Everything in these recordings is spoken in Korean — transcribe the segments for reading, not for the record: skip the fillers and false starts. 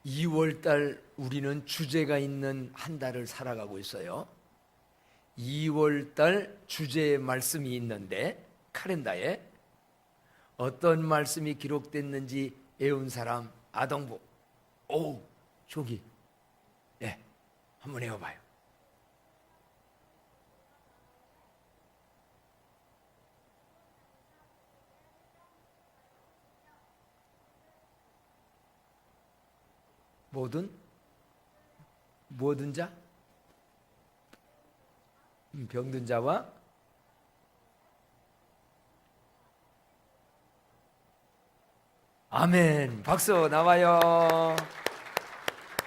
2월달 우리는 주제가 있는 한 달을 살아가고 있어요. 2월달 주제의 말씀이 있는데 카렌다에 어떤 말씀이 기록됐는지 애운 사람 아동부. 오, 저기 한번 외워봐요. 모든 자? 병든 자와 아멘. 박수 나와요.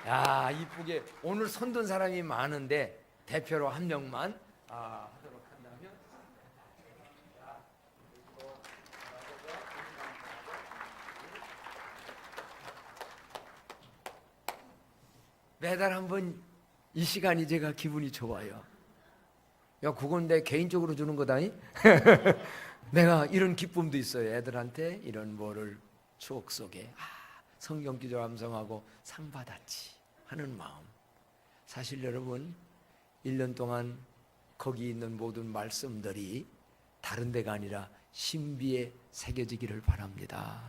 야, 이쁘게 오늘 손든 사람이 많은데 대표로 한 명만 하도록 한다면 매달 한 번 이 시간이 제가 기분이 좋아요. 야, 그건 내 개인적으로 주는 거다니? 내가 이런 기쁨도 있어요. 애들한테 이런 뭐를 추억 속에 성경 기도 암송하고 상 받았지 하는 마음. 사실 여러분 1년 동안 거기 있는 모든 말씀들이 다른 데가 아니라 신비에 새겨지기를 바랍니다.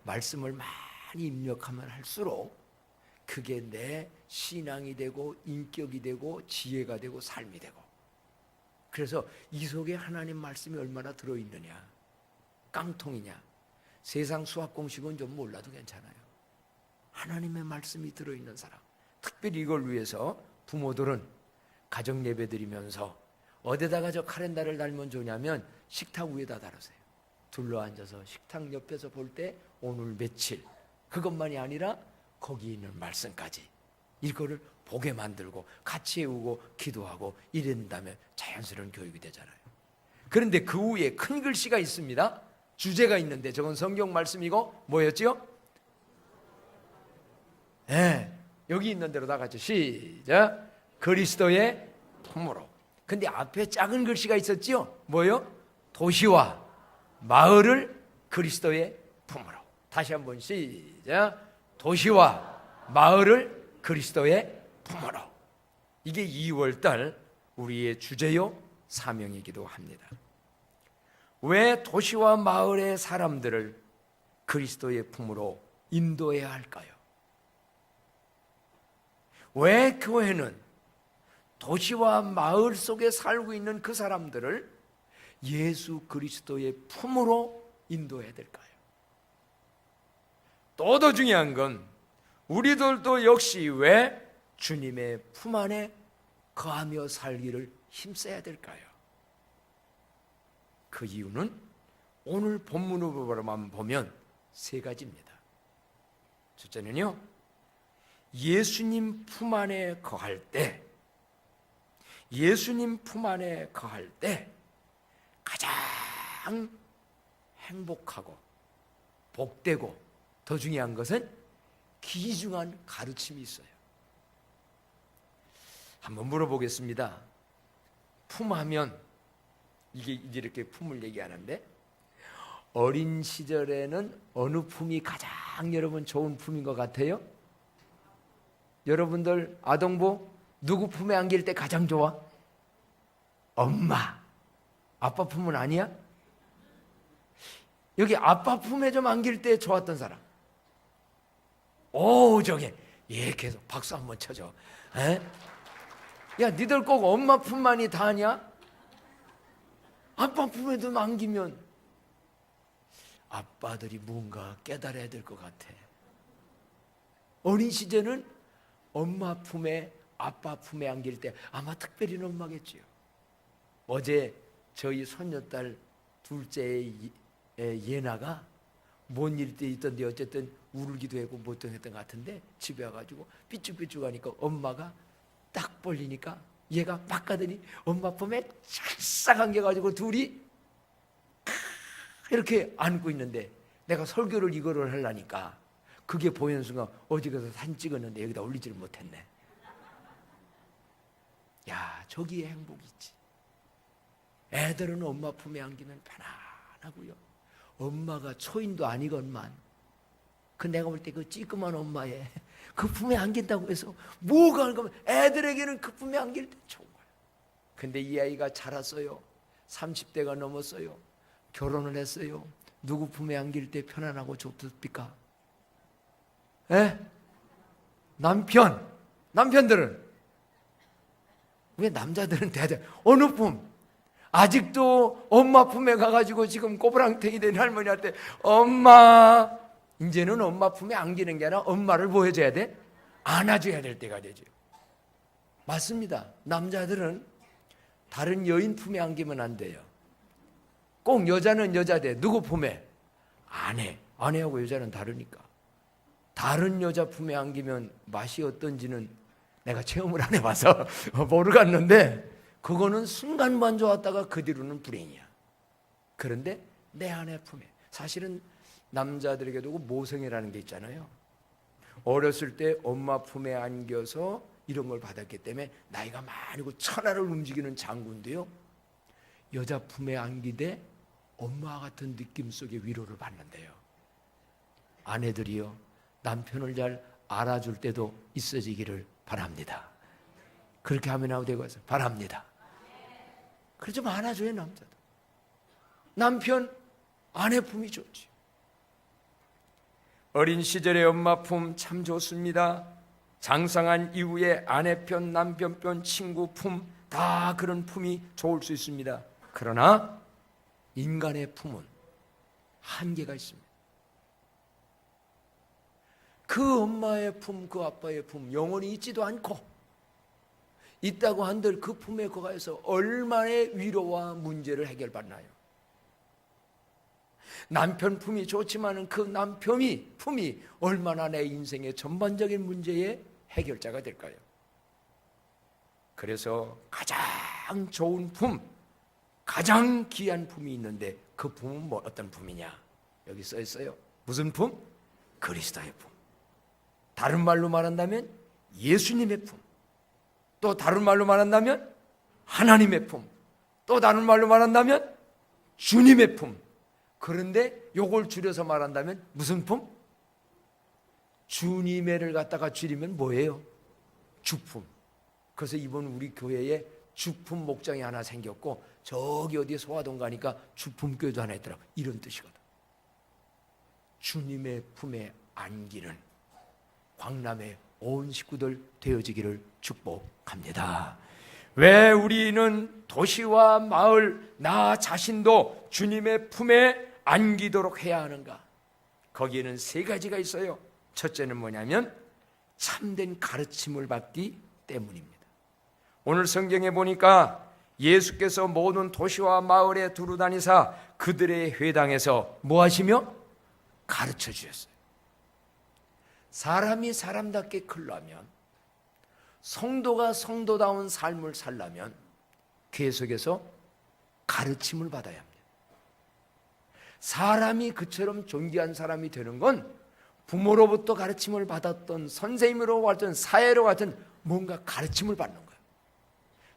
말씀을 많이 입력하면 할수록 그게 내 신앙이 되고 인격이 되고 지혜가 되고 삶이 되고, 그래서 이 속에 하나님 말씀이 얼마나 들어있느냐, 깡통이냐, 세상 수학 공식은 좀 몰라도 괜찮아요. 하나님의 말씀이 들어있는 사람, 특별히 이걸 위해서 부모들은 가정 예배 드리면서 어디다가 저 카렌다를 달면 좋냐면 식탁 위에다 달으세요. 둘러앉아서 식탁 옆에서 볼 때 오늘 며칠, 그것만이 아니라 거기 있는 말씀까지 이거를 보게 만들고 같이 외우고 기도하고 이런다면 자연스러운 교육이 되잖아요. 그런데 그 위에 큰 글씨가 있습니다. 주제가 있는데 저건 성경 말씀이고 뭐였죠? 여기 있는 대로 다 같이 시작. 그리스도의 품으로. 근데 앞에 작은 글씨가 있었죠? 뭐요? 도시와 마을을 그리스도의 품으로. 다시 한번 시작. 도시와 마을을 그리스도의 품으로. 이게 2월달 우리의 주제요 사명이기도 합니다. 왜 도시와 마을의 사람들을 그리스도의 품으로 인도해야 할까요? 왜 교회는 도시와 마을 속에 살고 있는 그 사람들을 예수 그리스도의 품으로 인도해야 될까요? 또 더 중요한 건 우리들도 역시 왜 주님의 품 안에 거하며 살기를 힘써야 될까요? 그 이유는 오늘 본문으로만 보면 세 가지입니다. 첫째는요, 예수님 품 안에 거할 때, 예수님 품 안에 거할 때 가장 행복하고 복되고 더 중요한 것은 귀중한 가르침이 있어요. 한번 물어보겠습니다. 품하면 이게 이렇게 품을 얘기하는데 어린 시절에는 어느 품이 가장 여러분 좋은 품인 것 같아요? 여러분들 아동부 누구 품에 안길 때 가장 좋아? 엄마. 아빠 품은 아니야? 여기 아빠 품에 좀 안길 때 좋았던 사람. 오, 저게 계속 박수 한번 쳐줘. 야, 니들 꼭 엄마 품만이 다냐? 아빠 품에도 안기면 아빠들이 뭔가 깨달아야 될 것 같아. 어린 시절은 엄마 품에 아빠 품에 안길 때 아마 특별히 엄마겠지요. 어제 저희 손녀딸 둘째의 예나가 뭔 일 때 있던데 어쨌든 울기도 하고 뭐도 했던 것 같은데 집에 와가지고 삐죽삐죽 하니까 엄마가 딱 벌리니까 얘가 막 가더니 엄마 품에 찰싹 안겨가지고 둘이 이렇게 안고 있는데 내가 설교를 이거를 하려니까 그게 보이는 순간 어디 가서 사진 찍었는데 여기다 올리지를 못했네. 야, 저기에 행복이 있지. 애들은 엄마 품에 안기면 편안하고요. 엄마가 초인도 아니건만 그 내가 볼 때 그 찌끄만 엄마의 그 품에 안긴다고 해서 뭐가 하는 거면 애들에게는 그 품에 안길 때 좋은 거예요. 근데 이 아이가 자랐어요. 30대가 넘었어요. 결혼을 했어요. 누구 품에 안길 때 편안하고 좋습니까? 에? 남편들은 왜 남자들은 대대 어느 품? 아직도 엄마 품에 가가지고 지금 꼬부랑탱이 된 할머니한테 엄마, 이제는 엄마 품에 안기는 게 아니라 엄마를 뭐 해줘야 돼? 안아줘야 될 때가 되죠. 맞습니다. 남자들은 다른 여인 품에 안기면 안 돼요. 꼭 여자는 여자대. 누구 품에? 아내하고 여자는 다르니까. 다른 여자 품에 안기면 맛이 어떤지는 내가 체험을 안 해봐서 모르겠는데 그거는 순간만 좋았다가 그 뒤로는 불행이야. 그런데 내 아내 품에, 사실은 남자들에게도 모성애라는 게 있잖아요. 어렸을 때 엄마 품에 안겨서 이런 걸 받았기 때문에 나이가 많고 천하를 움직이는 장군도요, 여자 품에 안기되 엄마와 같은 느낌 속의 위로를 받는데요. 아내들이요, 남편을 잘 알아줄 때도 있어지기를 바랍니다. 그렇게 하면 되고 해서 바랍니다. 그래 좀 안아줘요. 남자도 남편 아내 품이 좋지. 어린 시절의 엄마 품 참 좋습니다. 장성한 이후에 아내 편, 남편 편, 친구 품, 다 그런 품이 좋을 수 있습니다. 그러나 인간의 품은 한계가 있습니다. 그 엄마의 품, 그 아빠의 품 영원히 있지도 않고, 있다고 한들 그 품에 거가서 얼마의 위로와 문제를 해결받나요? 남편 품이 좋지만 그 남편이 품이 얼마나 내 인생의 전반적인 문제의 해결자가 될까요? 그래서 가장 좋은 품, 가장 귀한 품이 있는데 그 품은 어떤 품이냐? 여기 써 있어요. 무슨 품? 그리스도의 품. 다른 말로 말한다면 예수님의 품. 또 다른 말로 말한다면 하나님의 품. 또 다른 말로 말한다면 주님의 품. 그런데 요걸 줄여서 말한다면 무슨 품? 주님의를 갖다가 줄이면 뭐예요? 주품. 그래서 이번 우리 교회에 주품 목장이 하나 생겼고, 저기 어디 소화동 가니까 주품교회도 하나 있더라고. 이런 뜻이거든. 주님의 품에 안기는 광남의 온 식구들 되어지기를 축복합니다. 왜 우리는 도시와 마을, 나 자신도 주님의 품에 안기도록 해야 하는가? 거기에는 세 가지가 있어요. 첫째는 뭐냐면 참된 가르침을 받기 때문입니다. 오늘 성경에 보니까 예수께서 모든 도시와 마을에 두루 다니사 그들의 회당에서 뭐 하시며? 가르쳐 주셨어요. 사람이 사람답게 크려면, 성도가 성도다운 삶을 살려면 계속해서 가르침을 받아야 합니다. 사람이 그처럼 존귀한 사람이 되는 건 부모로부터 가르침을 받았던, 선생님으로 왔던, 사회로 왔던 뭔가 가르침을 받는 거예요.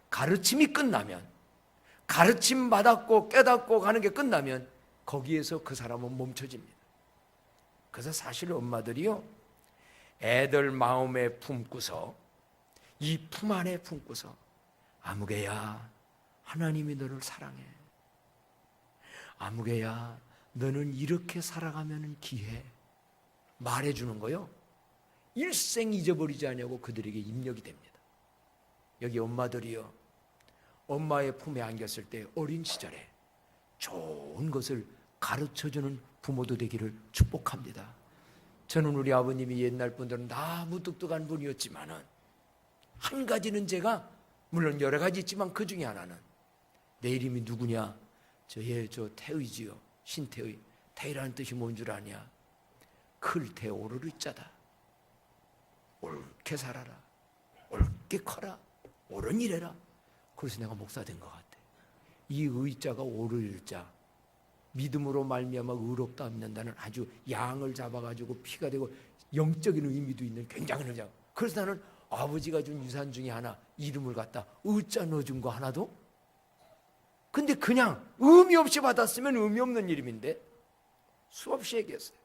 가르침이 끝나면, 가르침 받았고 깨닫고 가는 게 끝나면 거기에서 그 사람은 멈춰집니다. 그래서 사실 엄마들이요, 애들 마음에 품고서, 이 품 안에 품고서, 아무개야 하나님이 너를 사랑해, 아무개야 너는 이렇게 살아가면 기해, 말해주는 거요, 일생 잊어버리지 않냐고 그들에게 입력이 됩니다. 여기 엄마들이요, 엄마의 품에 안겼을 때 어린 시절에 좋은 것을 가르쳐주는 부모도 되기를 축복합니다. 저는 우리 아버님이 옛날 분들은 다 무뚝뚝한 분이었지만은, 한 가지는 제가, 물론 여러 가지 있지만 그 중에 하나는, 내 이름이 누구냐? 저 태의지요. 신태의. 태의라는 뜻이 뭔 줄 아냐? 클태 오르르 자다. 옳게 살아라, 옳게 커라, 옳은 일해라. 그래서 내가 목사 된 것 같아. 이 의자가 오를 자, 믿음으로 말미암아 의롭다 합는다는 아주 양을 잡아가지고 피가 되고 영적인 의미도 있는 굉장한 의자. 그래서 나는 아버지가 준 유산 중에 하나, 이름을 갖다 의자 넣어준 거 하나도, 근데 그냥 의미 없이 받았으면 의미 없는 이름인데 수없이 얘기했어요.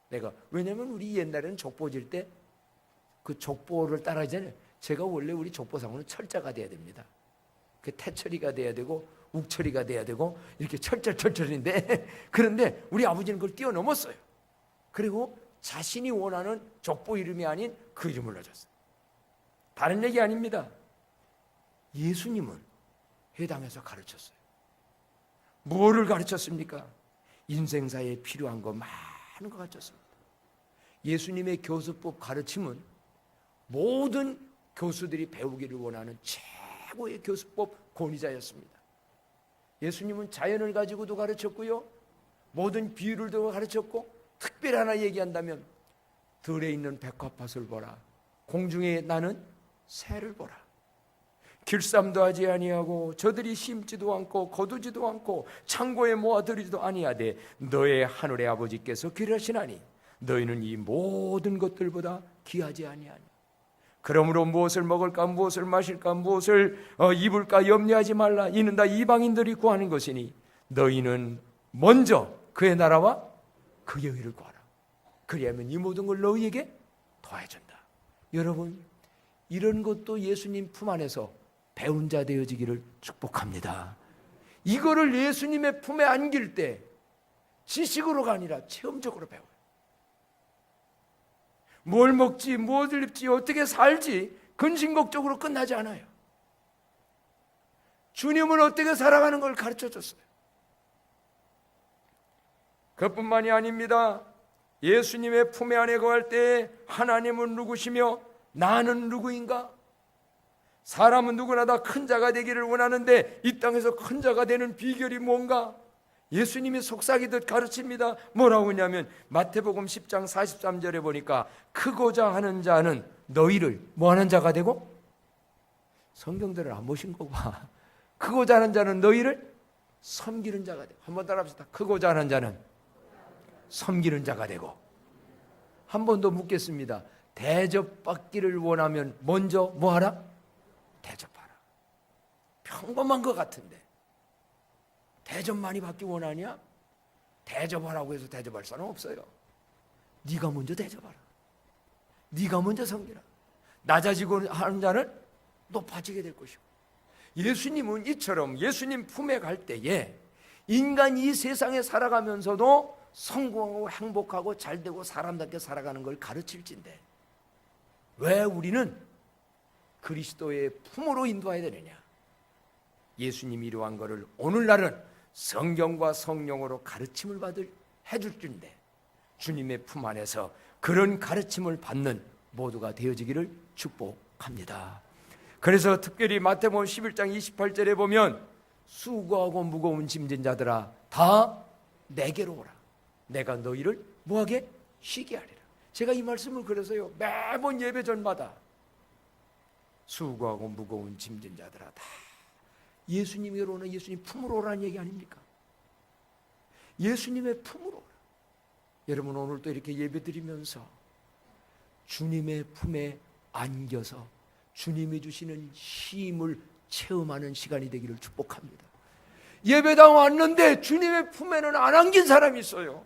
내가, 왜냐면 우리 옛날에는 족보질 때 그 족보를 따라하잖아요. 제가 원래 우리 족보상으로는 철자가 돼야 됩니다. 그 태철이가 돼야 되고 욱철이가 돼야 되고 이렇게 철철철철인데 그런데 우리 아버지는 그걸 뛰어넘었어요. 그리고 자신이 원하는 족보 이름이 아닌 그 이름을 넣어줬어요. 다른 얘기 아닙니다. 예수님은 회당에서 가르쳤어요. 뭐를 가르쳤습니까? 인생사에 필요한 거 많은 거 가르쳤습니다. 예수님의 교수법 가르침은 모든 교수들이 배우기를 원하는 최고의 교수법 권위자였습니다. 예수님은 자연을 가지고도 가르쳤고요, 모든 비유를도 가르쳤고, 특별히 하나 얘기한다면 들에 있는 백합밭을 보라, 공중에 나는 새를 보라. 길쌈도 하지 아니하고 저들이 심지도 않고 거두지도 않고 창고에 모아들이지도 아니하되 너의 하늘의 아버지께서 기르시나니 너희는 이 모든 것들보다 귀하지 아니하니. 그러므로 무엇을 먹을까 무엇을 마실까 무엇을 입을까 염려하지 말라. 이는 다 이방인들이 구하는 것이니 너희는 먼저 그의 나라와 그의 의를 구하라. 그리하면 이 모든 걸 너희에게 더해준다. 여러분, 이런 것도 예수님 품 안에서 배운 자 되어지기를 축복합니다. 이거를 예수님의 품에 안길 때 지식으로가 아니라 체험적으로 배워요. 뭘 먹지, 무엇을 입지, 어떻게 살지 근심걱정으로 끝나지 않아요. 주님은 어떻게 살아가는 걸 가르쳐줬어요. 그뿐만이 아닙니다. 예수님의 품에 안에 거할 때 하나님은 누구시며 나는 누구인가? 사람은 누구나 다 큰 자가 되기를 원하는데 이 땅에서 큰 자가 되는 비결이 뭔가? 예수님이 속삭이듯 가르칩니다. 뭐라고 하냐면 마태복음 10장 43절에 보니까 크고자 하는 자는 너희를 뭐 하는 자가 되고? 성경들을 안 보신 거 봐. 크고자 하는 자는 너희를 섬기는 자가 되고. 한번 따라합시다. 크고자 하는 자는 섬기는 자가 되고. 한 번 더 묻겠습니다. 대접받기를 원하면 먼저 뭐 하라? 대접하라. 평범한 것 같은데 대접 많이 받기 원하냐? 대접하라고 해서 대접할 사람 없어요. 네가 먼저 대접하라. 네가 먼저 섬기라. 낮아지고 하는 자는 높아지게 될 것이고. 예수님은 이처럼 예수님 품에 갈 때에 인간이 이 세상에 살아가면서도 성공하고 행복하고 잘되고 사람답게 살아가는 걸 가르칠진데 왜 우리는 그리스도의 품으로 인도해야 되느냐? 예수님이 이러한 것을 오늘날은 성경과 성령으로 가르침을 해줄 줄인데 주님의 품 안에서 그런 가르침을 받는 모두가 되어지기를 축복합니다. 그래서 특별히 마태복음 11장 28절에 보면 수고하고 무거운 짐진 자들아 다 내게로 오라. 내가 너희를 뭐하게? 쉬게 하리라. 제가 이 말씀을 그래서요 매번 예배 전마다 수고하고 무거운 짐진 자들아 다 예수님으로 오는 예수님 품으로 오라는 얘기 아닙니까? 예수님의 품으로 오라. 여러분 오늘 또 이렇게 예배 드리면서 주님의 품에 안겨서 주님이 주시는 쉼을 체험하는 시간이 되기를 축복합니다. 예배당 왔는데 주님의 품에는 안 안긴 사람이 있어요.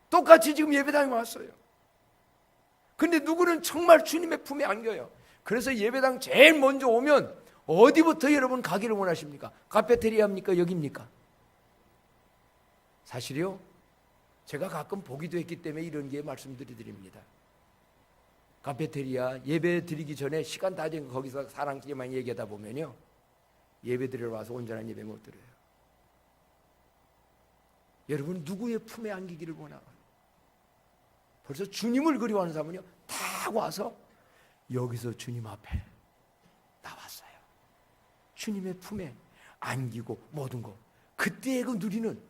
똑같이 지금 예배당에 왔어요. 근데 누구는 정말 주님의 품에 안겨요. 그래서 예배당 제일 먼저 오면 어디부터 여러분 가기를 원하십니까? 카페테리아입니까? 여기입니까? 사실요, 제가 가끔 보기도 했기 때문에 이런 게 말씀드립니다. 카페테리아 예배 드리기 전에 시간 다 된 거기서 사람끼리만 얘기하다 보면요 예배 드리러 와서 온전한 예배 못 드려요. 여러분 누구의 품에 안기기를 원하요? 벌써 주님을 그리워하는 사람은요 다 와서 여기서 주님 앞에 나왔어요. 주님의 품에 안기고 모든 거 그때의 그 누리는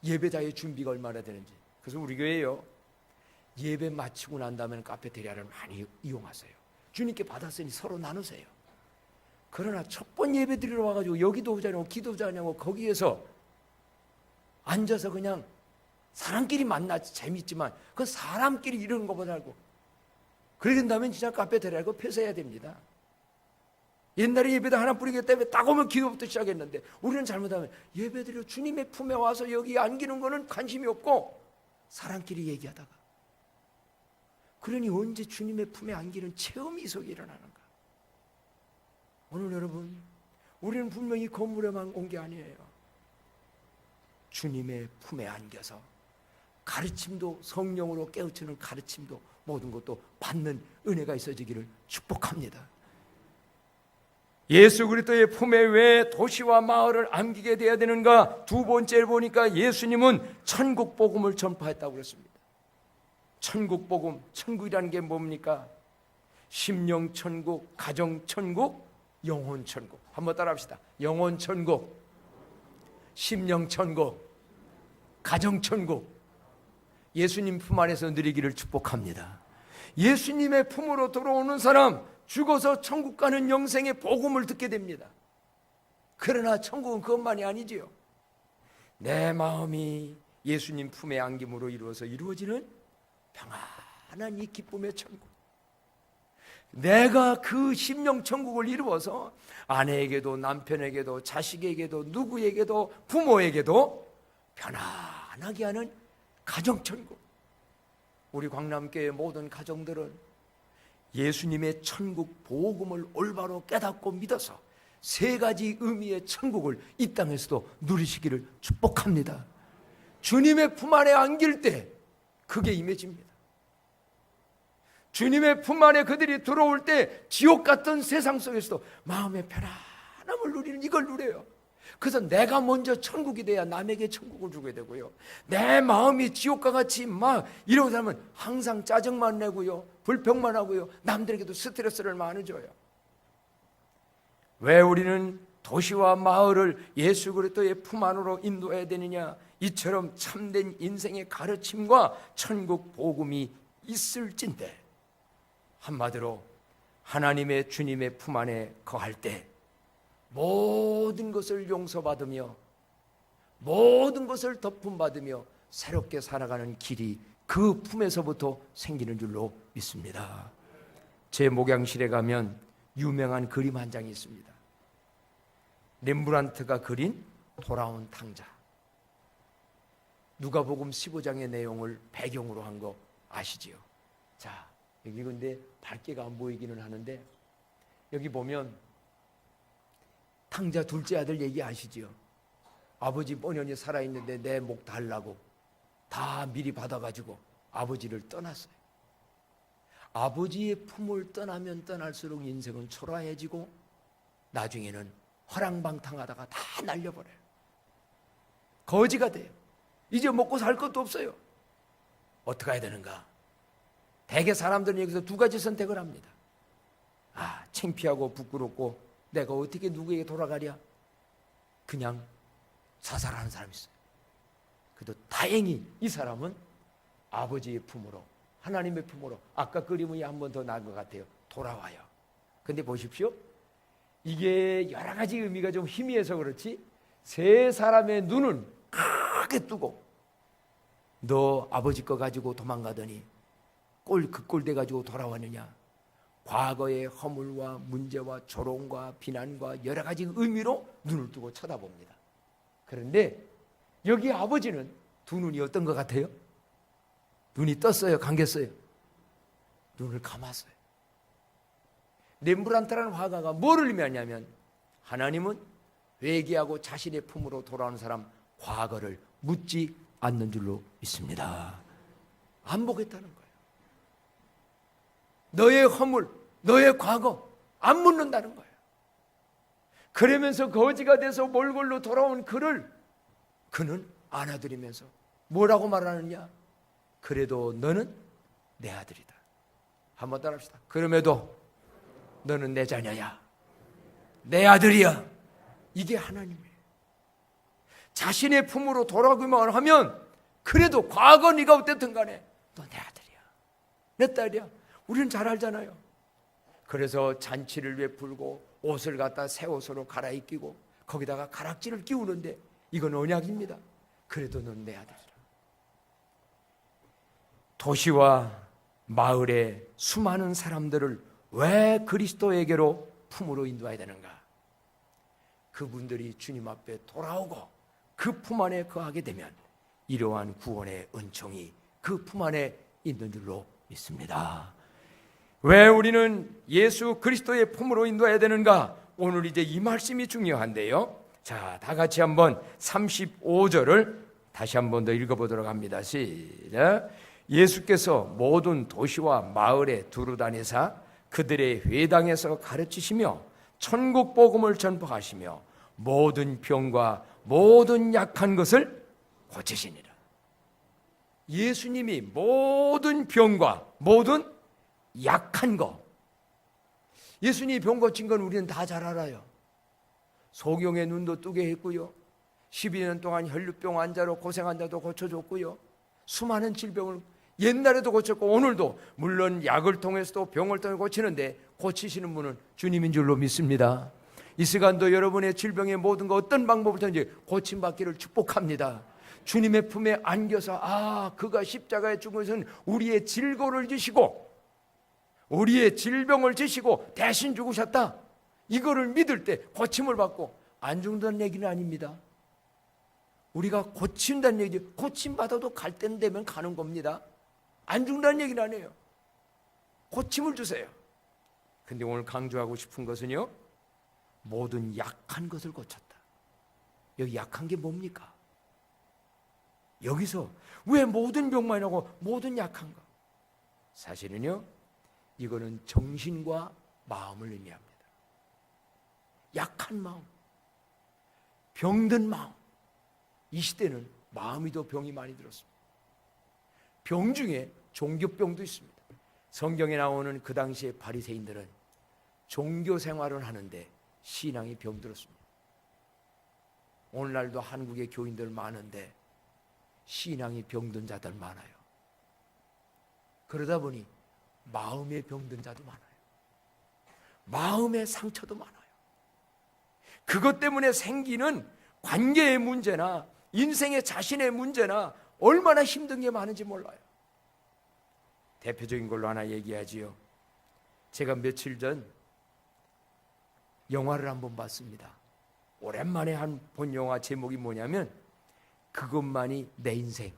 예배자의 준비가 얼마나 되는지. 그래서 우리 교회요 예배 마치고 난 다음에는 카페테리아를 많이 이용하세요. 주님께 받았으니 서로 나누세요. 그러나 첫 번 예배 드리러 와가지고 여기도 오자냐고 기도도 하냐고 거기에서 앉아서 그냥 사람끼리 만나지 재밌지만 그 사람끼리 이러는 것보다 알고 그러게 된다면 진짜 카페테리아고 폐쇄해야 됩니다. 옛날에 예배당 하나 뿌리기 때문에 딱 오면 기도부터 시작했는데 우리는 잘못하면 예배드려 주님의 품에 와서 여기 안기는 거는 관심이 없고 사람끼리 얘기하다가 그러니 언제 주님의 품에 안기는 체험이 이 속에 일어나는가? 오늘 여러분, 우리는 분명히 건물에만 온 게 아니에요. 주님의 품에 안겨서 가르침도, 성령으로 깨우치는 가르침도, 모든 것도 받는 은혜가 있어지기를 축복합니다. 예수 그리스도의 품에 왜 도시와 마을을 안기게 돼야 되는가? 두 번째를 보니까 예수님은 천국 복음을 전파했다고 그랬습니다. 천국 복음, 천국이라는 게 뭡니까? 심령 천국, 가정 천국, 영혼 천국. 한번 따라합시다. 영혼 천국, 심령 천국, 가정 천국. 예수님 품 안에서 누리기를 축복합니다. 예수님의 품으로 들어오는 사람, 죽어서 천국 가는 영생의 복음을 듣게 됩니다. 그러나 천국은 그것만이 아니지요. 내 마음이 예수님 품에 안김으로 이루어서 이루어지는 평안한 이 기쁨의 천국. 내가 그 심령 천국을 이루어서 아내에게도 남편에게도 자식에게도 누구에게도 부모에게도 편안하게 하는 가정 천국. 우리 광남교회 모든 가정들은 예수님의 천국 복음을 올바로 깨닫고 믿어서 세 가지 의미의 천국을 이 땅에서도 누리시기를 축복합니다. 주님의 품 안에 안길 때 그게 임해집니다. 주님의 품 안에 그들이 들어올 때 지옥 같은 세상 속에서도 마음의 편안함을 누리는, 이걸 누려요. 그래서 내가 먼저 천국이 돼야 남에게 천국을 주게 되고요. 내 마음이 지옥과 같이 막 이러고 살면 항상 짜증만 내고요, 불평만 하고요, 남들에게도 스트레스를 많이 줘요. 왜 우리는 도시와 마을을 예수 그리스도의 품 안으로 인도해야 되느냐? 이처럼 참된 인생의 가르침과 천국 복음이 있을진데, 한마디로 하나님의 주님의 품 안에 거할 때 모든 것을 용서받으며 모든 것을 덮음받으며 새롭게 살아가는 길이 그 품에서부터 생기는 줄로 믿습니다. 제 목양실에 가면 유명한 그림 한 장이 있습니다. 렘브란트가 그린 돌아온 탕자. 누가복음 15장의 내용을 배경으로 한 거 아시지요? 자, 여기 근데 밝게가 안 보이기는 하는데, 여기 보면 탕자 둘째 아들 얘기 아시지요? 아버지 뻔연히 살아있는데 내 목 달라고 다 미리 받아가지고 아버지를 떠났어요. 아버지의 품을 떠나면 떠날수록 인생은 초라해지고 나중에는 허랑방탕하다가 다 날려버려요. 거지가 돼요. 이제 먹고 살 것도 없어요. 어떻게 해야 되는가? 대개 사람들은 여기서 두 가지 선택을 합니다. 창피하고 부끄럽고 내가 어떻게 누구에게 돌아가랴? 그냥 자살하는 사람이 있어요. 그래도 다행히 이 사람은 아버지의 품으로, 하나님의 품으로, 아까 그림이 한 번 더 나은 것 같아요. 돌아와요. 근데 보십시오. 이게 여러 가지 의미가 좀 희미해서 그렇지, 세 사람의 눈은 크게 뜨고, 너 아버지 거 가지고 도망가더니 그 꼴 돼가지고 돌아왔느냐? 과거의 허물과 문제와 조롱과 비난과 여러 가지 의미로 눈을 뜨고 쳐다봅니다. 그런데 여기 아버지는 두 눈이 어떤 것 같아요? 눈이 떴어요? 감겼어요? 눈을 감았어요. 렘브란트라는 화가가 뭐를 의미하냐면, 하나님은 회개하고 자신의 품으로 돌아오는 사람 과거를 묻지 않는 줄로 믿습니다. 안 보겠다는 거예요. 너의 허물, 너의 과거 안 묻는다는 거예요. 그러면서 거지가 돼서 몰골로 돌아온 그를 그는 안아들이면서 뭐라고 말하느냐? 그래도 너는 내 아들이다. 한번 따라합시다. 그럼에도 너는 내 자녀야, 내 아들이야. 이게 하나님이에요. 자신의 품으로 돌아오기만 하면, 그래도 과거 네가 어땠든 간에 너 내 아들이야, 내 딸이야. 우리는 잘 알잖아요. 그래서 잔치를 베풀고 옷을 갖다 새 옷으로 갈아입히고 거기다가 가락지를 끼우는데 이건 언약입니다. 그래도 넌 내 아들이라. 도시와 마을의 수많은 사람들을 왜 그리스도에게로 품으로 인도해야 되는가? 그분들이 주님 앞에 돌아오고 그 품 안에 거하게 되면 이러한 구원의 은총이 그 품 안에 있는 줄로 믿습니다. 왜 우리는 예수 그리스도의 품으로 인도해야 되는가? 오늘 이제 이 말씀이 중요한데요. 자, 다 같이 한번 35절을 다시 한번 더 읽어보도록 합니다. 시작. 예수께서 모든 도시와 마을에 두루 다니사 그들의 회당에서 가르치시며 천국 복음을 전파하시며 모든 병과 모든 약한 것을 고치시니라. 예수님이 모든 병과 모든 약한 것, 예수님이 병 고친 건 우리는 다 잘 알아요. 소경의 눈도 뜨게 했고요, 12년 동안 혈류병 환자로 고생한 자도 고쳐줬고요, 수많은 질병을 옛날에도 고쳤고 오늘도 물론 약을 통해서도 병을 통해 고치는데 고치시는 분은 주님인 줄로 믿습니다. 이 시간도 여러분의 질병의 모든 것 어떤 방법으로든지 고침받기를 축복합니다. 주님의 품에 안겨서 그가 십자가에 죽은 것은 우리의 질고를 지시고 우리의 질병을 지시고 대신 죽으셨다, 이거를 믿을 때 고침을 받고 안 죽는다는 얘기는 아닙니다. 우리가 고친다는 얘기죠. 고침받아도 갈 때는 되면 가는 겁니다. 안 죽는다는 얘기는 아니에요. 고침을 주세요. 근데 오늘 강조하고 싶은 것은요, 모든 약한 것을 고쳤다. 여기 약한 게 뭡니까? 여기서 왜 모든 병만 하고 모든 약한가? 사실은요, 이거는 정신과 마음을 의미합니다. 약한 마음, 병든 마음. 이 시대는 마음이 더 병이 많이 들었습니다. 병 중에 종교병도 있습니다. 성경에 나오는 그 당시의 바리새인들은 종교 생활을 하는데 신앙이 병들었습니다. 오늘날도 한국에 교인들 많은데 신앙이 병든 자들 많아요. 그러다 보니 마음에 병든 자도 많아요. 마음의 상처도 많아요. 그것 때문에 생기는 관계의 문제나 인생의 자신의 문제나 얼마나 힘든 게 많은지 몰라요. 대표적인 걸로 하나 얘기하지요. 제가 며칠 전 영화를 한번 봤습니다. 오랜만에 본 영화 제목이 뭐냐면 그것만이 내 인생.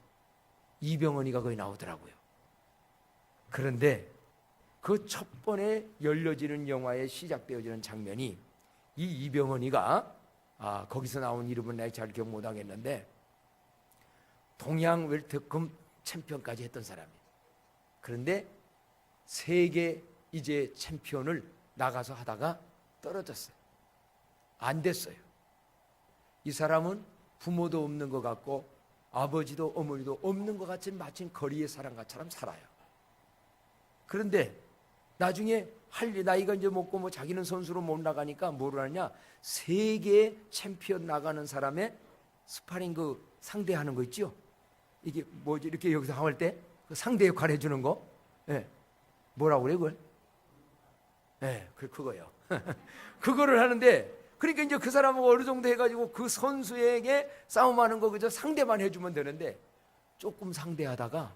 이병헌이가 거기 나오더라고요. 그런데 그 첫 번에 열려지는 영화에 시작되어지는 장면이 이 이병헌이가 거기서 나온 이름은 내가 잘 기억 못하겠는데 동양 웰터급 챔피언까지 했던 사람이에요. 그런데 세계 이제 챔피언을 나가서 하다가 떨어졌어요. 안 됐어요. 이 사람은 부모도 없는 것 같고 아버지도 어머니도 없는 것 같이 마치 거리의 사람처럼 살아요. 그런데 나중에 나이가 이제 먹고 뭐 자기는 선수로 못 나가니까 뭐를 하냐, 세계 챔피언 나가는 사람의 스파링 그 상대하는 거 있죠. 이게 뭐지, 이렇게 여기서 할 때 그 상대 역할 해주는 거, 뭐라고 그래 그걸? 그거요. 그거를 하는데, 그러니까 이제 그 사람하고 어느 정도 해가지고 그 선수에게 싸움하는 거 그저 상대만 해주면 되는데 조금 상대하다가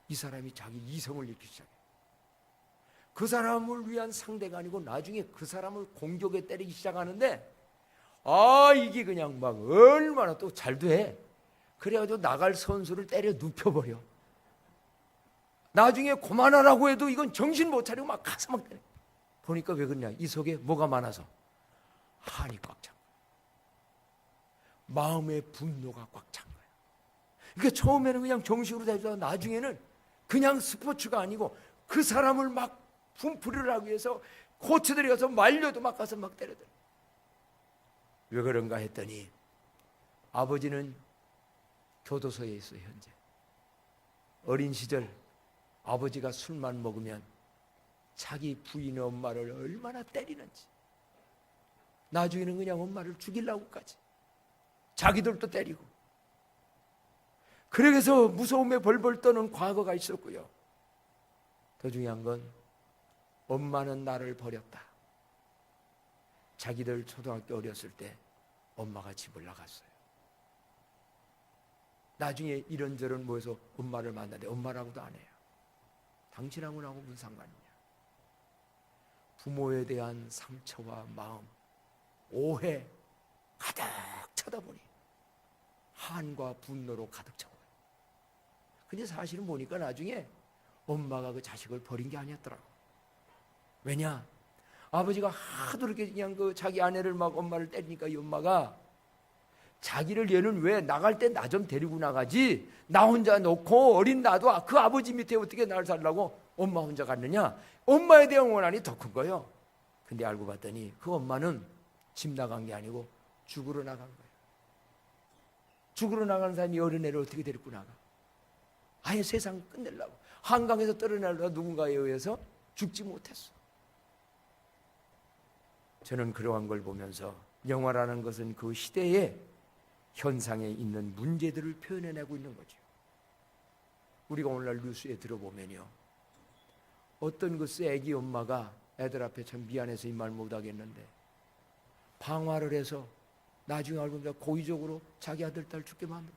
이 사람이 자기 이성을 잃기 시작해요. 그 사람을 위한 상대가 아니고 나중에 그 사람을 공격에 때리기 시작하는데 이게 그냥 막 얼마나 또 잘도 해. 그래가지고 나갈 선수를 때려 눕혀버려. 나중에 그만하라고 해도 이건 정신 못 차리고 막 가서 막 때려. 보니까 왜 그러냐, 이 속에 뭐가 많아서 한이 꽉 찬 거야. 마음의 분노가 꽉 찬 거야. 그러니까 처음에는 그냥 정식으로 대주다가 나중에는 그냥 스포츠가 아니고 그 사람을 막 분풀이를 하기 위해서 코치들이 가서 말려도 막 가서 막 때려들. 왜 그런가 했더니 아버지는 교도소에 있어요. 현재 어린 시절 아버지가 술만 먹으면 자기 부인의 엄마를 얼마나 때리는지, 나중에는 그냥 엄마를 죽이려고까지 자기들도 때리고, 그래서 무서움에 벌벌 떠는 과거가 있었고요. 더 중요한 건 엄마는 나를 버렸다. 자기들 초등학교 어렸을 때 엄마가 집을 나갔어요. 나중에 이런저런 모여서 엄마를 만나는데 엄마라고도 안 해요. 당신하고 나하고 무슨 상관이냐. 부모에 대한 상처와 마음, 오해 가득 쳐다보니 한과 분노로 가득 차고요. 근데 사실은 보니까 나중에 엄마가 그 자식을 버린 게 아니었더라고. 왜냐? 아버지가 하도 이렇게 그냥 그 자기 아내를 막 엄마를 때리니까 이 엄마가 자기를 얘는 왜 나갈 때 나 좀 데리고 나가지, 나 혼자 놓고 어린 나도 그 아버지 밑에 어떻게 날 살라고 엄마 혼자 갔느냐, 엄마에 대한 원한이 더 큰 거예요. 근데 알고 봤더니 그 엄마는 집 나간 게 아니고 죽으러 나간 거예요. 죽으러 나간 사람이 어린애를 어떻게 데리고 나가? 아예 세상 끝내려고, 한강에서 떨어내려고 누군가에 의해서 죽지 못했어. 저는 그러한 걸 보면서 영화라는 것은 그 시대의 현상에 있는 문제들을 표현해내고 있는 거죠. 우리가 오늘날 뉴스에 들어보면요, 어떤 글쎄 애기 엄마가 애들 앞에 참 미안해서 이 말 못하겠는데 방화를 해서 나중에 알고 보니까 고의적으로 자기 아들 딸 죽게 만들어.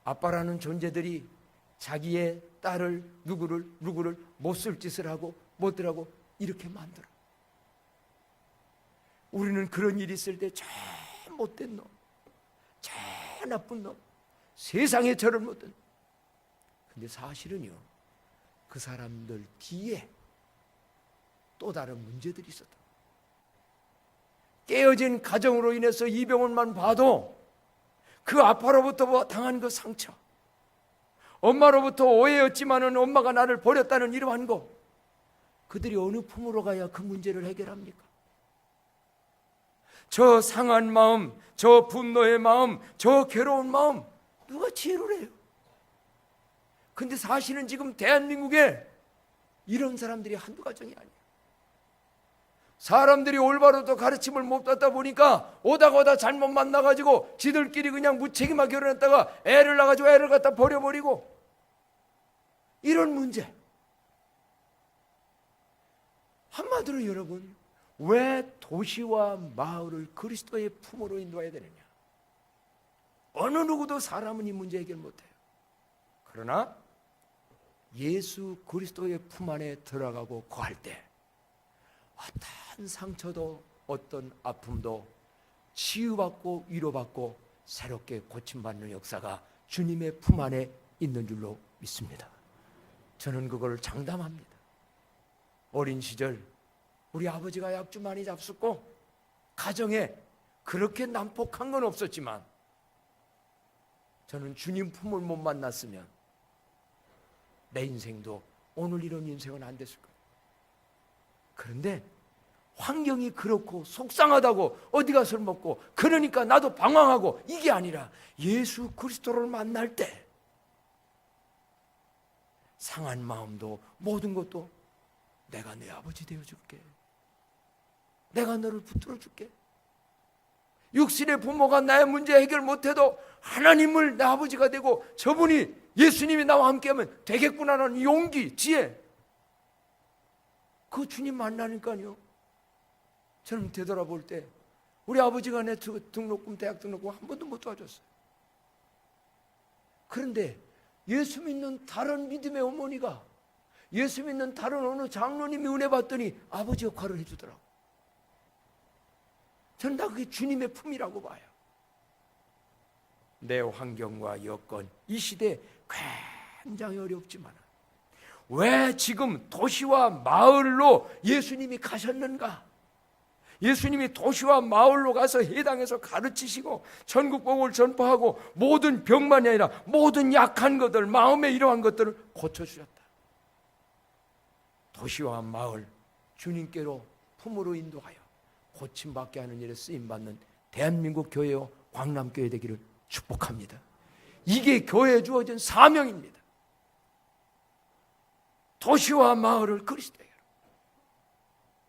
아빠라는 존재들이 자기의 딸을 누구를 못 쓸 짓을 하고 못들하고 이렇게 만들어. 우리는 그런 일이 있을 때 저 못된 놈, 저 나쁜 놈, 세상에 저를 못된. 근데 사실은요, 그 사람들 뒤에 또 다른 문제들이 있었다. 깨어진 가정으로 인해서 이병헌만 봐도 그 아빠로부터 당한 그 상처, 엄마로부터 오해였지만은 엄마가 나를 버렸다는 이러한 거, 그들이 어느 품으로 가야 그 문제를 해결합니까? 저 상한 마음, 저 분노의 마음, 저 괴로운 마음 누가 치유를 해요? 근데 사실은 지금 대한민국에 이런 사람들이 한두 가정이 아니에요. 사람들이 올바로 또 가르침을 못 받다 보니까 오다가 잘못 만나가지고 지들끼리 그냥 무책임하게 결혼했다가 애를 낳아가지고 애를 갖다 버려버리고, 이런 문제. 한마디로 여러분, 왜 도시와 마을을 그리스도의 품으로 인도해야 되느냐? 어느 누구도 사람은 이 문제 해결 못해요. 그러나 예수 그리스도의 품 안에 들어가고 거할 때 어떤 상처도 어떤 아픔도 치유받고 위로받고 새롭게 고침받는 역사가 주님의 품 안에 있는 줄로 믿습니다. 저는 그걸 장담합니다. 어린 시절 우리 아버지가 약주 많이 잡숫고 가정에 그렇게 난폭한 건 없었지만 저는 주님 품을 못 만났으면 내 인생도 오늘 이런 인생은 안 됐을 거예요. 그런데 환경이 그렇고 속상하다고 어디가 술 먹고 그러니까 나도 방황하고, 이게 아니라 예수 그리스도를 만날 때 상한 마음도 모든 것도 내가 내 아버지 되어줄게, 내가 너를 붙들어줄게. 육신의 부모가 나의 문제 해결 못해도 하나님을 내 아버지가 되고 저분이 예수님이 나와 함께하면 되겠구나라는 용기, 지혜, 그 주님 만나니까요, 저는 되돌아볼 때 우리 아버지가 내 등록금, 대학 등록금 한 번도 못 도와줬어요. 그런데 예수 믿는 다른 믿음의 어머니가, 예수 믿는 다른 어느 장로님이 은혜 받더니 아버지 역할을 해주더라고. 저는 다 그게 주님의 품이라고 봐요. 내 환경과 여건, 이 시대 굉장히 어렵지만 왜 지금 도시와 마을로 예수님이 가셨는가? 예수님이 도시와 마을로 가서 해당해서 가르치시고 전국복음을 전파하고 모든 병만이 아니라 모든 약한 것들, 마음의 이러한 것들을 고쳐주셨다. 도시와 마을, 주님께로 품으로 인도하여 고침받게 하는 일에 쓰임받는 대한민국 교회와 광남교회 되기를 축복합니다. 이게 교회에 주어진 사명입니다. 도시와 마을을 그리스도예요.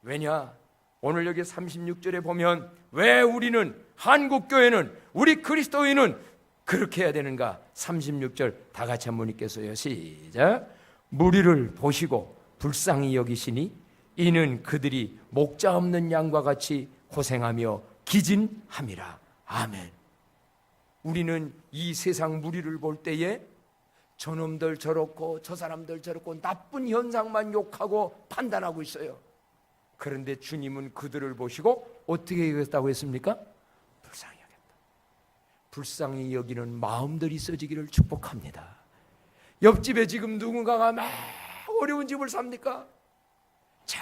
왜냐? 오늘 여기 36절에 보면 왜 우리는, 한국교회는, 우리 그리스도인은 그렇게 해야 되는가? 36절 다 같이 한번 읽겠어요. 시작. 무리를 보시고 불쌍히 여기시니 이는 그들이 목자 없는 양과 같이 고생하며 기진함이라. 아멘. 우리는 이 세상 무리를 볼 때에 저놈들 저렇고 저 사람들 저렇고 나쁜 현상만 욕하고 판단하고 있어요. 그런데 주님은 그들을 보시고 어떻게 여겼다고 했습니까? 불쌍히 여겼다. 불쌍히 여기는 마음들이 있어지기를 축복합니다. 옆집에 지금 누군가가 막 어려운 집을 삽니까? 자,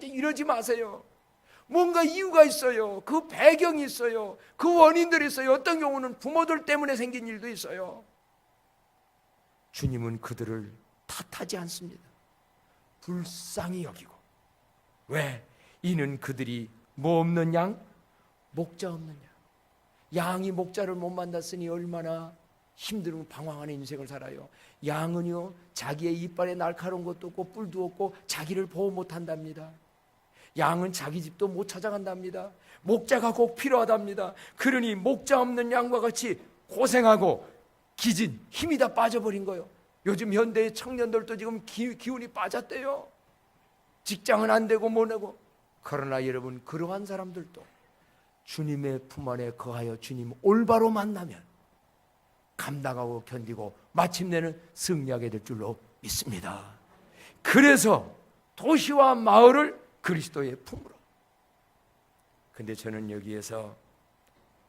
이러지 마세요. 뭔가 이유가 있어요. 그 배경이 있어요. 그 원인들이 있어요. 어떤 경우는 부모들 때문에 생긴 일도 있어요. 주님은 그들을 탓하지 않습니다. 불쌍히 여기고. 왜? 이는 그들이 뭐 없는 양? 목자 없는 양. 양이 목자를 못 만났으니 얼마나 힘들고 방황하는 인생을 살아요. 양은요, 자기의 이빨에 날카로운 것도 없고 뿔도 없고 자기를 보호 못한답니다. 양은 자기 집도 못 찾아간답니다. 목자가 꼭 필요하답니다. 그러니 목자 없는 양과 같이 고생하고 기진, 힘이 다 빠져버린 거예요. 요즘 현대의 청년들도 지금 기운이 빠졌대요. 직장은 안 되고 못 내고. 그러나 여러분, 그러한 사람들도 주님의 품 안에 거하여 주님 올바로 만나면 감당하고 견디고 마침내는 승리하게 될 줄로 믿습니다. 그래서 도시와 마을을 그리스도의 품으로. 근데 저는 여기에서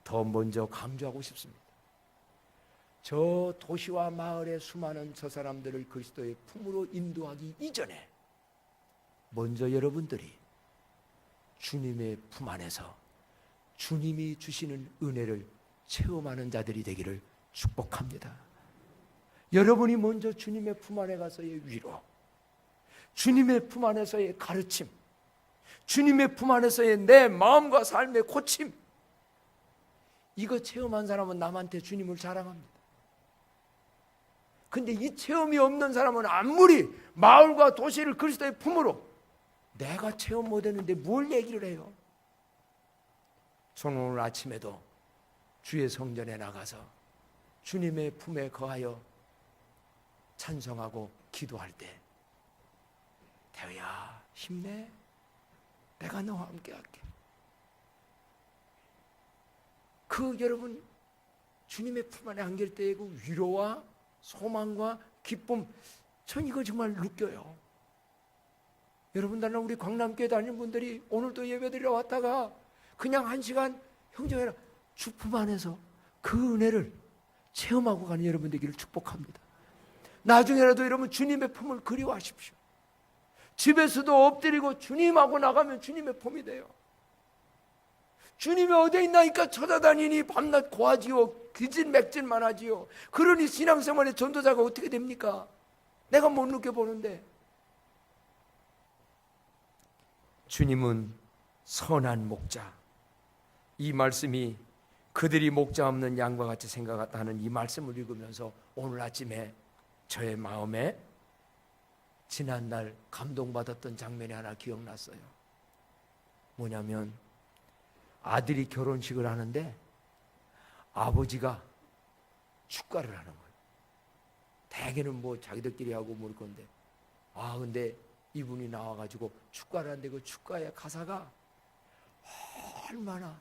더 먼저 강조하고 싶습니다. 저 도시와 마을의 수많은 저 사람들을 그리스도의 품으로 인도하기 이전에 먼저 여러분들이 주님의 품 안에서 주님이 주시는 은혜를 체험하는 자들이 되기를 축복합니다. 여러분이 먼저 주님의 품 안에 가서의 위로, 주님의 품 안에서의 가르침, 주님의 품 안에서의 내 마음과 삶의 고침, 이거 체험한 사람은 남한테 주님을 자랑합니다. 근데 이 체험이 없는 사람은 아무리 마을과 도시를 그리스도의 품으로 내가 체험 못했는데 뭘 얘기를 해요? 저는 오늘 아침에도 주의 성전에 나가서 주님의 품에 거하여 찬송하고 기도할 때, 대우야 힘내, 내가 너와 함께 할게. 그 여러분 주님의 품 안에 안길 때의 그 위로와 소망과 기쁨, 전 이거 정말 느껴요. 여러분, 나는 우리 광남교회 다니는 분들이 오늘도 예배드리러 왔다가 그냥 1시간 형제라 주 품 안에서 그 은혜를 체험하고 가는 여러분 되기를 축복합니다. 나중에라도 여러분 주님의 품을 그리워하십시오. 집에서도 엎드리고 주님하고 나가면 주님의 품이 돼요. 주님이 어디에 있나니까 찾아다니니 밤낮 고하지요. 기진맥진만 하지요. 그러니 신앙생활의 전도자가 어떻게 됩니까? 내가 못 느껴보는데. 주님은 선한 목자. 이 말씀이 그들이 목자 없는 양과 같이 생각하는 이 말씀을 읽으면서 오늘 아침에 저의 마음에 지난날 감동받았던 장면이 하나 기억났어요. 뭐냐면 아들이 결혼식을 하는데 아버지가 축가를 하는 거예요. 대개는 뭐 자기들끼리 하고 모를 건데, 근데 이분이 나와가지고 축가를 하는데 그 축가의 가사가 얼마나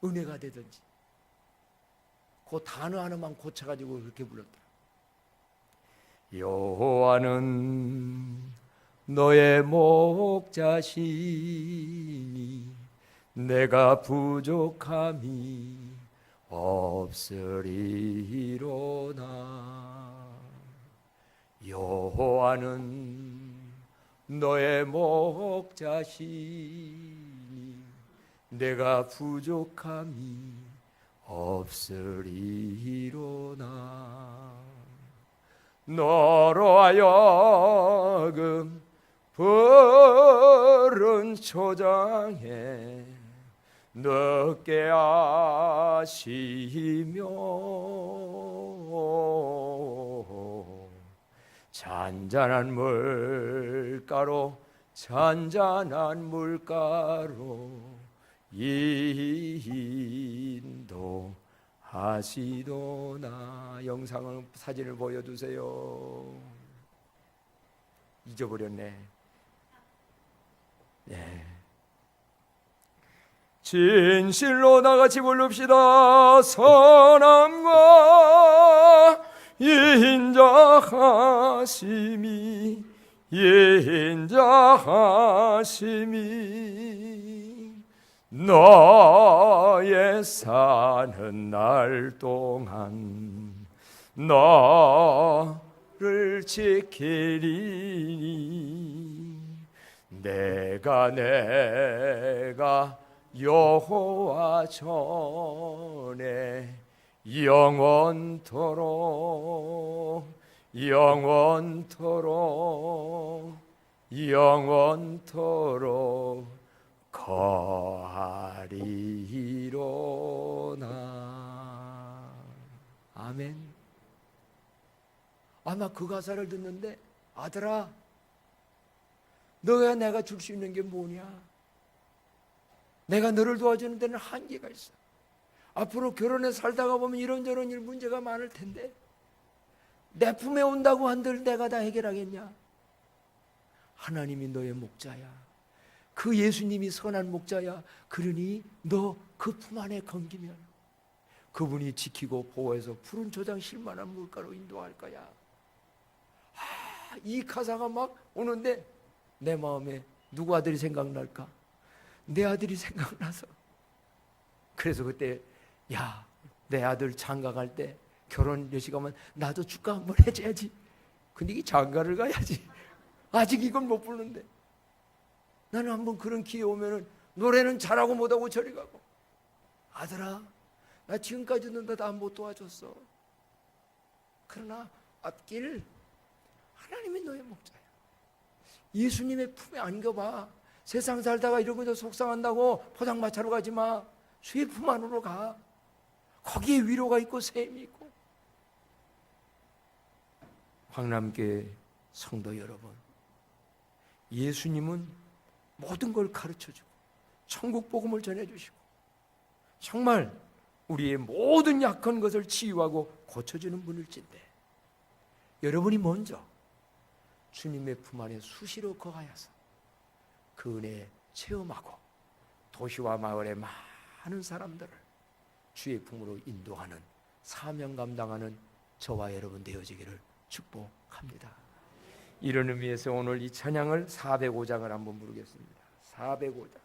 은혜가 되든지 그 단어 하나만 고쳐가지고 그렇게 불렀더라. 여호와는 너의 목자시니 내가 부족함이 없으리로나. 여호와는 너의 목자시니 내가 부족함이 없으리로나. 너로 하여금 푸른 초장에 늦게 하시며 잔잔한 물가로 인도하시도나. 영상을 사진을 보여주세요. 잊어버렸네. 네. 진실로 나같이 부릅시다. 선함과 인자하심이 너의 사는 날 동안 너 나를 지키리니 내가 여호와 전에 영원토록 거하리로나. 아멘. 아마 그 가사를 듣는데, 아들아, 너야 내가 줄 수 있는 게 뭐냐? 내가 너를 도와주는 데는 한계가 있어. 앞으로 결혼해 살다가 보면 이런저런 일 문제가 많을 텐데 내 품에 온다고 한들 내가 다 해결하겠냐? 하나님이 너의 목자야. 그 예수님이 선한 목자야. 그러니 너 그 품 안에 건기면 그분이 지키고 보호해서 푸른 초장 쉴만한 물가로 인도할 거야. 이 가사가 막 오는데 내 마음에 누구 아들이 생각날까? 내 아들이 생각나서. 그래서 그때 야, 내 아들 장가 갈 때 결혼 여시 가면 나도 축가 한번 해줘야지. 근데 이게 장가를 가야지. 아직 이걸 못 부르는데 나는 한번 그런 기회 오면은 노래는 잘하고 못하고 저리 가고, 아들아, 나 지금까지는 다 못 도와줬어. 그러나 앞길 하나님이 너의 목자야. 예수님의 품에 안겨봐. 세상 살다가 이러고 속상한다고 포장마차로 가지 마. 주의 품 안으로 가. 거기에 위로가 있고 샘이 있고. 황남교회 성도 여러분, 예수님은 모든 걸 가르쳐주고 천국 복음을 전해주시고 정말 우리의 모든 약한 것을 치유하고 고쳐주는 분일진데, 여러분이 먼저 주님의 품 안에 수시로 거하여서 그 은혜 체험하고 도시와 마을의 많은 사람들을 주의 품으로 인도하는 사명 감당하는 저와 여러분 되어지기를 축복합니다. 이런 의미에서 오늘 이 찬양을 405장을 한번 부르겠습니다. 405장.